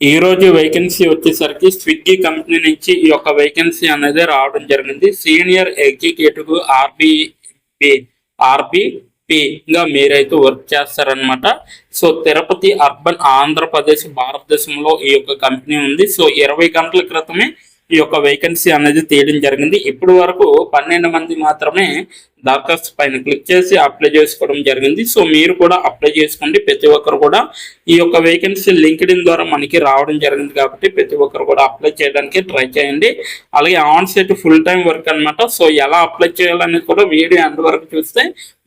ఈ రోజు వేకెన్సీ వచ్చేసరికి స్విగ్గీ కంపెనీ నుంచి ఈ యొక్క వేకెన్సీ అనేది రావడం జరిగింది. సీనియర్ ఎగ్జిక్యూటివ్ ఆర్బిపి గా మీరైతే వర్క్ చేస్తారనమాట. సో తిరుపతి అర్బన్ ఆంధ్రప్రదేశ్ భారతదేశంలో ఈ యొక్క కంపెనీ ఉంది. సో 20 గంటల క్రితమే ఈ యొక్క వేకెన్సీ అనేది తీయడం జరిగింది. ఇప్పటి వరకు 12 మంది మాత్రమే దరఖాస్తు పైన క్లిక్ చేసి అప్లై చేసుకోవడం జరిగింది. సో మీరు కూడా అప్లై చేసుకోండి. ప్రతి ఒక్కరు కూడా ఈ యొక్క వేకెన్సీ లింక్డ్ఇన్ ద్వారా మనకి రావడం జరిగింది కాబట్టి ప్రతి ఒక్కరు కూడా అప్లై చేయడానికి ట్రై చేయండి. అలాగే on site full time work అనమాట. సో ఎలా అప్లై చేయాలనేది కూడా వీడియో ఎండ్ వరకు చూస్తే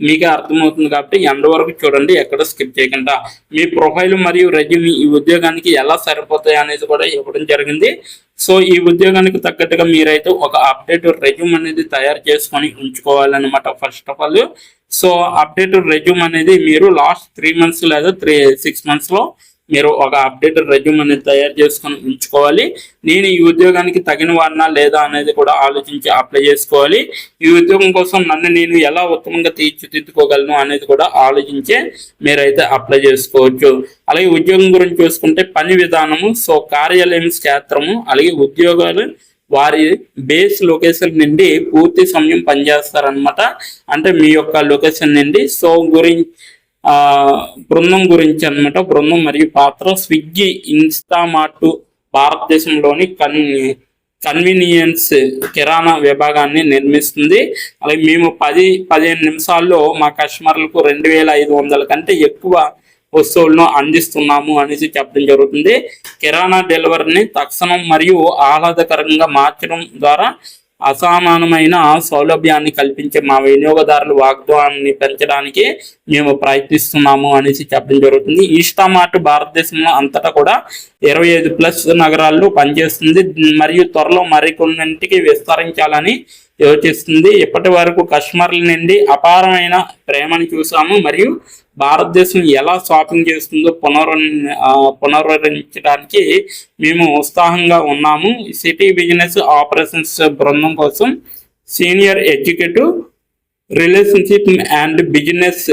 మీకే అర్థమవుతుంది కాబట్టి ఎండ్ వరకు చూడండి, ఎక్కడ స్కిప్ చేయకుండా. మీ ప్రొఫైల్ మరియు రెజ్యూమ్ ఈ ఉద్యోగానికి ఎలా సరిపోతాయి అనేది కూడా ఇవ్వడం జరిగింది. సో ఈ ఉద్యోగానికి తగ్గట్టుగా మీరైతే ఒక అప్డేట్ రెజ్యూమ్ అనేది తయారు చేసుకొని ఉంచుకోవాలన్నమాట. First of all so updated resume అనేది మీరు లాస్ట్ 3 months లేదా 6 months లో మీరు ఒక అప్డేటెడ్ రెజ్యూమ్ అనేది తయారు చేసుకొని ఉంచుకోవాలి. నేను ఈ ఉద్యోగానికి తగిన వాడినా లేదా అనేది కూడా ఆలోచించి అప్లై చేసుకోవాలి. ఈ ఉద్యోగం కోసం నన్ను నేను ఎలా ఉత్తమంగా తీర్చిదిద్దుకోగలను అనేది కూడా ఆలోచించే మీరైతే అప్లై చేసుకోవచ్చు. అలాగే ఉద్యోగం గురించి చూసుకుంటే పని విధానము, సో కార్యాలయం క్షేత్రము, అలాగే ఉద్యోగాలు వారి బేస్ లొకేషన్ నుండి పూర్తి సమయం పనిచేస్తారనమాట. అంటే మీ యొక్క లొకేషన్ నుండి. సో బృందం గురించి అనమాట. బృందం మరియు పాత్ర స్విగ్గీ ఇన్స్టామార్ట్ భారతదేశంలోని కన్వీనియన్స్ కిరాణా విభాగాన్ని నిర్మిస్తుంది. అలాగే మేము 10-15 నిమిషాల్లో మా కస్టమర్లకు 2500 కంటే ఎక్కువ వస్తువులను అందిస్తున్నాము అనేసి చెప్పడం జరుగుతుంది. కిరాణా డెలివరీని తక్షణం మరియు ఆహ్లాదకరంగా మార్చడం ద్వారా అసమానమైన సౌలభ్యాన్ని కల్పించే మా వినియోగదారుల వాగ్దానాన్ని పెంచడానికి మేము ప్రయత్నిస్తున్నాము అనేసి చెప్పడం జరుగుతుంది. ఇన్స్టామార్ట్ భారతదేశంలో అంతటా కూడా 25+ నగరాల్లో పనిచేస్తుంది మరియు త్వరలో మరికొన్నింటికి విస్తరించాలని యోచిస్తుంది. ఇప్పటి వరకు కస్టమర్ల నుండి అపారమైన ప్రేమను చూసాము మరియు భారతదేశం ఎలా షాపింగ్ చేస్తుందో పునరుద్ధరించడానికి మేము ఉత్సాహంగా ఉన్నాము. సిటీ బిజినెస్ ఆపరేషన్స్ బృందం కోసం senior executive relationship and business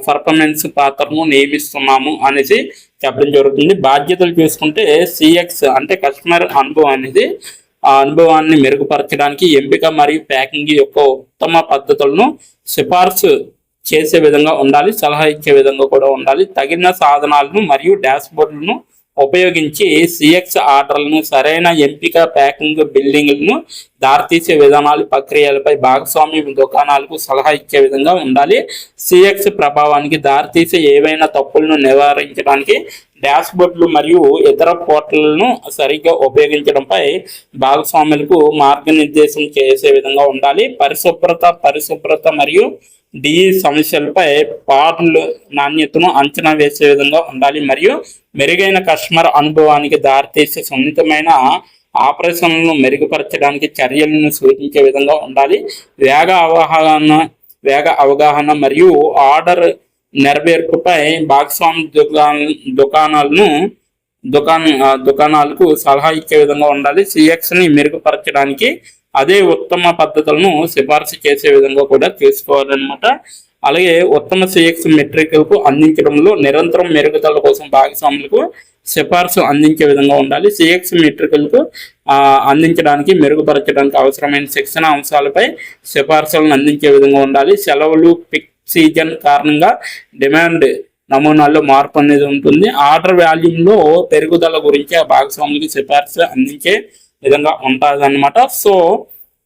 performance పాత్రను నియమిస్తున్నాము అనేసి చెప్పడం జరుగుతుంది. బాధ్యతలు చూసుకుంటే సిఎక్స్ అంటే కస్టమర్ అనుభవం అనేది ఆ అనుభవాన్ని మెరుగుపరచడానికి ఎంపిక మరియు ప్యాకింగ్ యొక్క ఉత్తమ పద్ధతులను సిఫార్సు చేసే విధంగా ఉండాలి, సలహా ఇచ్చే విధంగా కూడా ఉండాలి. తగిన సాధనాలను మరియు డాష్బోర్డులను ఉపయోగించి సిఎక్స్ ఆర్డర్లను సరైన ఎంపిక, ప్యాకింగ్, బిల్డింగ్లను దారితీసే విధానాలు, ప్రక్రియలపై భాగస్వామ్య దుకాణాలకు సలహా ఇచ్చే విధంగా ఉండాలి. సిఎక్స్ ప్రభావానికి దారితీసే ఏవైనా తప్పులను నివారించడానికి డాష్బోర్డులు మరియు ఇతర పోర్టళ్లను సరిగ్గా ఉపయోగించడంపై భాగస్వాములకు మార్గనిర్దేశం చేసే విధంగా ఉండాలి. పరిశుభ్రత మరియు డిఈ సమస్యలపై పార్ట్ల నాణ్యతను అంచనా వేసే విధంగా ఉండాలి మరియు మెరుగైన కస్టమర్ అనుభవానికి దారితీసే సున్నితమైన ఆపరేషన్లను మెరుగుపరచడానికి చర్యలను సూచించే విధంగా ఉండాలి. వేగ అవగాహన మరియు ఆర్డర్ నెరవేర్పుపై భాగస్వామి దుకాణాలకు సలహా ఇచ్చే విధంగా ఉండాలి. సిఎక్స్ని మెరుగుపరచడానికి అదే ఉత్తమ పద్ధతులను సిఫార్సు చేసే విధంగా కూడా చేసుకోవాలన్నమాట. అలాగే ఉత్తమ సిఎక్స్ మెట్రికలకు అందించడంలో నిరంతరం మెరుగుదల కోసం భాగస్వాములకు సిఫార్సు అందించే విధంగా ఉండాలి. సిఎక్స్ మెట్రికలకు అందించడానికి మెరుగుపరచడానికి అవసరమైన శిక్షణ అంశాలపై సిఫార్సులను అందించే విధంగా ఉండాలి. సెలవులు, పిక్ సీజన్ కారణంగా డిమాండ్ నమూనాల్లో మార్పు అనేది ఉంటుంది. ఆర్డర్ వాల్యూమ్లో పెరుగుదల గురించి ఆ భాగస్వాములకి సిఫార్సు అందించే విధంగా ఉంటుంది అనమాట. సో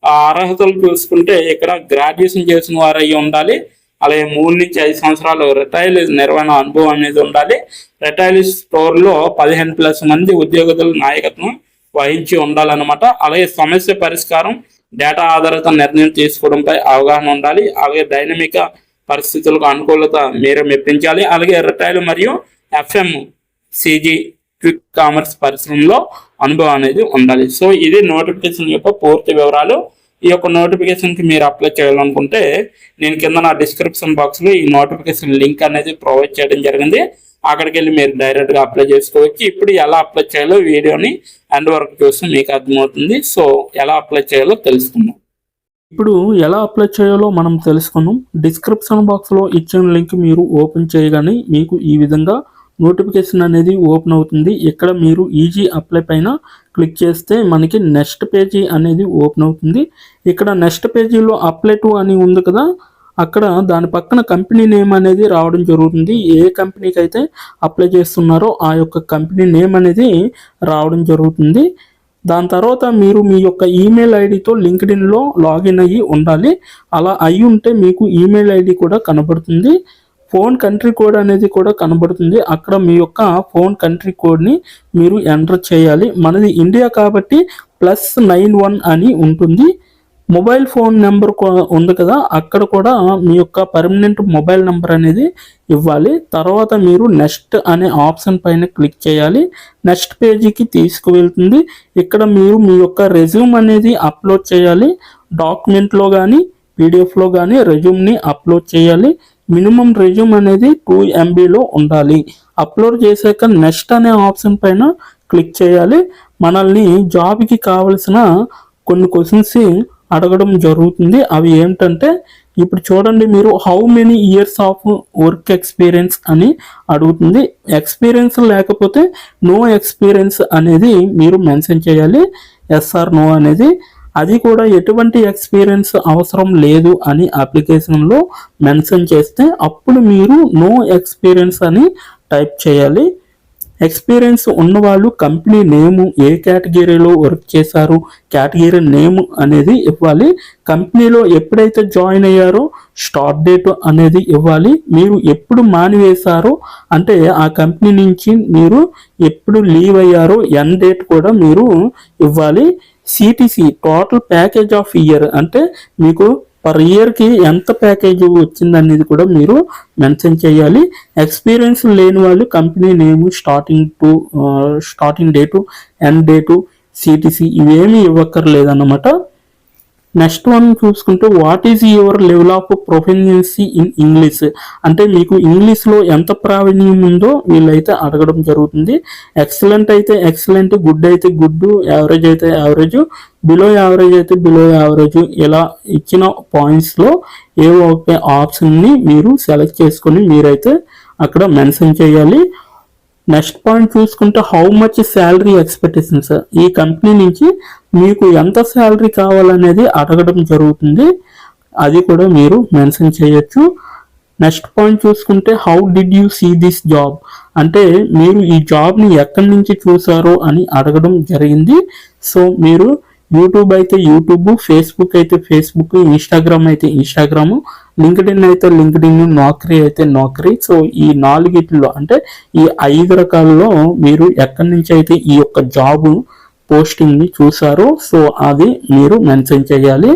ఆ అర్హతలు చూసుకుంటే ఇక్కడ గ్రాడ్యుయేషన్ చేసిన వారు అయ్యి ఉండాలి. అలాగే 3 నుంచి 5 సంవత్సరాలు రిటైల్ నిర్వహణ అనుభవం అనేది ఉండాలి. రిటైల్ స్టోర్లో 15+ మంది ఉద్యోగుల నాయకత్వం వహించి ఉండాలన్నమాట. అలాగే సమస్య పరిష్కారం, డేటా ఆధారిత నిర్ణయం తీసుకోవడంపై అవగాహన ఉండాలి. అలాగే డైనమిక పరిస్థితులకు అనుకూలత మీరు మెప్పించాలి. అలాగే రిటైల్ మరియు FMCG క్విక్ కామర్స్ పరిశ్రమలో అనుభవం అనేది ఉండాలి. సో ఇది నోటిఫికేషన్ యొక్క పూర్తి వివరాలు. ఈ యొక్క నోటిఫికేషన్కి మీరు అప్లై చేయాలనుకుంటే నేను కింద నా డిస్క్రిప్షన్ బాక్స్లో ఈ నోటిఫికేషన్ లింక్ అనేది ప్రొవైడ్ చేయడం జరిగింది. అక్కడికి వెళ్ళి మీరు డైరెక్ట్గా అప్లై చేసుకోవచ్చు. ఇప్పుడు ఎలా అప్లై చేయాలో వీడియోని ఎండ్ వరకు చూస్తే మీకు అర్థమవుతుంది. సో ఎలా అప్లై చేయాలో తెలుసుకుందాం. ఇప్పుడు ఎలా అప్లై చేయాలో మనం తెలుసుకున్నాం. డిస్క్రిప్షన్ బాక్స్లో ఇచ్చిన లింక్ మీరు ఓపెన్ చేయగానే మీకు ఈ విధంగా నోటిఫికేషన్ అనేది ఓపెన్ అవుతుంది. ఇక్కడ మీరు ఈజీ అప్లై పైన క్లిక్ చేస్తే మనకి నెక్స్ట్ పేజీ అనేది ఓపెన్ అవుతుంది. ఇక్కడ నెక్స్ట్ పేజీలో అప్లై టు అని ఉంది కదా, అక్కడ దాని పక్కన కంపెనీ నేమ్ అనేది రావడం జరుగుతుంది. ఏ కంపెనీకి అయితే అప్లై చేస్తున్నారో ఆ యొక్క కంపెనీ నేమ్ అనేది రావడం జరుగుతుంది. దాని తర్వాత మీరు మీ యొక్క ఈమెయిల్ ఐడితో లింక్డ్ఇన్లో లాగిన్ అయ్యి ఉండాలి. అలా అయి ఉంటే మీకు ఈమెయిల్ ఐడి కూడా కనబడుతుంది. ఫోన్ కంట్రీ కోడ్ అనేది కూడా కనబడుతుంది. అక్కడ మీ యొక్క ఫోన్ కంట్రీ కోడ్ని మీరు ఎంటర్ చేయాలి. మనది ఇండియా కాబట్టి +91 అని ఉంటుంది. మొబైల్ ఫోన్ నెంబర్ ఉంది కదా, అక్కడ కూడా మీ యొక్క పర్మనెంట్ మొబైల్ నెంబర్ అనేది ఇవ్వాలి. తర్వాత మీరు నెక్స్ట్ అనే ఆప్షన్ పైన క్లిక్ చేయాలి. నెక్స్ట్ పేజీకి తీసుకువెళ్తుంది. ఇక్కడ మీరు మీ యొక్క రెజ్యూమ్ అనేది అప్లోడ్ చేయాలి. డాక్యుమెంట్లో కానీ పీడిఎఫ్లో కానీ రెజ్యూమ్ని అప్లోడ్ చేయాలి. మినిమం రెజ్యూమ్ అనేది 2 MBలో ఉండాలి. అప్లోడ్ చేశాక నెక్స్ట్ అనే ఆప్షన్ పైన క్లిక్ చేయాలి. మనల్ని జాబ్కి కావలసిన కొన్ని క్వశ్చన్స్ అడగడం జరుగుతుంది. అవి ఏమిటంటే, ఇప్పుడు చూడండి, మీరు how many years of work experience అని అడుగుతుంది. ఎక్స్పీరియన్స్ లేకపోతే నో ఎక్స్పీరియన్స్ అనేది మీరు మెన్షన్ చేయాలి. ఎస్ ఆర్ నో అనేది. అది కూడా ఎటువంటి ఎక్స్పీరియన్స్ అవసరం లేదు అని అప్లికేషన్లో మెన్షన్ చేస్తే అప్పుడు మీరు నో ఎక్స్పీరియన్స్ అని టైప్ చేయాలి. ఎక్స్పీరియన్స్ ఉన్నవాళ్ళు కంపెనీ నేము, ఏ కేటగిరీలో వర్క్ చేశారు, కేటగిరీ నేమ్ అనేది ఇవ్వాలి. కంపెనీలో ఎప్పుడైతే జాయిన్ అయ్యారో స్టార్ట్ డేట్ అనేది ఇవ్వాలి. మీరు ఎప్పుడు మానివేశారో అంటే ఆ కంపెనీ నుంచి మీరు ఎప్పుడు లీవ్ అయ్యారో ఎండ్ డేట్ కూడా మీరు ఇవ్వాలి. CTC total package of year అంటే మీకు పర్ ఇయర్కి ఎంత ప్యాకేజ్ వచ్చిందనేది కూడా మీరు మెన్షన్ చేయాలి. ఎక్స్పీరియన్స్ లేని వాళ్ళు కంపెనీ నేము, starting date, end date, CTC ఇవేమీ ఇవ్వక్కర్లేదన్నమాట. నెక్స్ట్ వన్ చూసుకుంటే, what is your level of proficiency in English అంటే మీకు ఇంగ్లీష్లో ఎంత ప్రావీణ్యం ఉందో వీళ్ళైతే అడగడం జరుగుతుంది. ఎక్సలెంట్ అయితే ఎక్సలెంట్, గుడ్ అయితే గుడ్, యావరేజ్ అయితే యావరేజ్, బిలో యావరేజ్ అయితే బిలో యావరేజ్, ఇలా ఇచ్చిన పాయింట్స్లో ఏ ఒక ఆప్షన్ని మీరు సెలెక్ట్ చేసుకొని మీరైతే అక్కడ మెన్షన్ చేయాలి. నెక్స్ట్ పాయింట్ చూసుకుంటే, హౌ మచ్ శాలరీ ఎక్స్పెక్టేషన్స్, ఈ కంపెనీ నుంచి మీకు ఎంత శాలరీ కావాలనేది అడగడం జరుగుతుంది. అది కూడా మీరు మెన్షన్ చేయొచ్చు. నెక్స్ట్ పాయింట్ చూసుకుంటే, how did you see this job అంటే మీరు ఈ జాబ్ని ఎక్కడి నుంచి చూసారో అని అడగడం జరిగింది. సో మీరు యూట్యూబ్ అయితే యూట్యూబ్, ఫేస్బుక్ అయితే ఫేస్బుక్, ఇన్స్టాగ్రామ్ అయితే ఇన్స్టాగ్రామ్, లింక్డ్ఇన్ అయితే లింక్డ్ఇన్, నౌకరీ అయితే నౌకరీ. సో ఈ 4 అంటే ఈ 5 రకాలలో మీరు ఎక్కడి నుంచి అయితే ఈ యొక్క జాబ్ పోస్టింగ్ని చూసారో సో అది మీరు మెన్షన్ చేయాలి.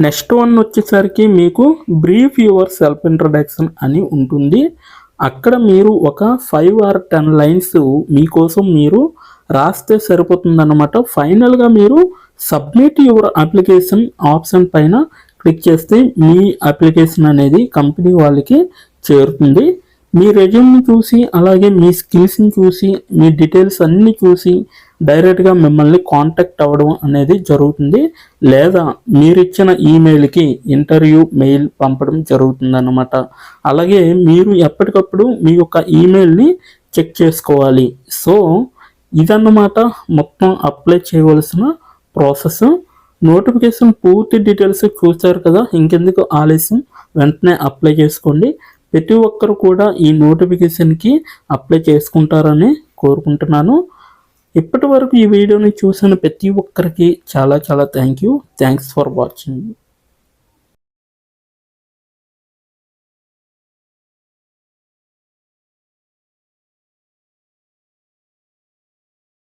నెక్స్ట్ వన్ వచ్చేసరికి మీకు బ్రీఫ్ యువర్ సెల్ఫ్ ఇంట్రడక్షన్ అని ఉంటుంది. అక్కడ మీరు ఒక 5 or 10 లైన్స్ మీకోసం మీరు రాస్తే సరిపోతుందన్నమాట. ఫైనల్గా మీరు సబ్మిట్ యువర్ అప్లికేషన్ ఆప్షన్ పైన క్లిక్ చేస్తే మీ అప్లికేషన్ అనేది కంపెనీ వాళ్ళకి చేరుతుంది. మీ రెజ్యూమ్ని చూసి అలాగే మీ స్కిల్స్ని చూసి మీ డీటెయిల్స్ అన్నీ చూసి డైరెక్ట్గా మిమ్మల్ని కాంటాక్ట్ అవ్వడం అనేది జరుగుతుంది. లేదా మీరు ఇచ్చిన ఈమెయిల్కి ఇంటర్వ్యూ మెయిల్ పంపడం జరుగుతుందన్నమాట. అలాగే మీరు ఎప్పటికప్పుడు మీ యొక్క ఈమెయిల్ని చెక్ చేసుకోవాలి. సో ఇదన్నమాట మొత్తం అప్లై చేయవలసిన ప్రాసెస్. నోటిఫికేషన్ పూర్తి డీటెయిల్స్ చూస్తారు కదా, ఇంకెందుకు ఆలస్యం, వెంటనే అప్లై చేసుకోండి. ప్రతి ఒక్కరు కూడా ఈ నోటిఫికేషన్కి అప్లై చేసుకుంటారని కోరుకుంటున్నాను. ఇప్పటి వరకు ఈ వీడియోని చూసిన ప్రతి ఒక్కరికి చాలా థ్యాంక్స్ ఫర్ వాచింగ్.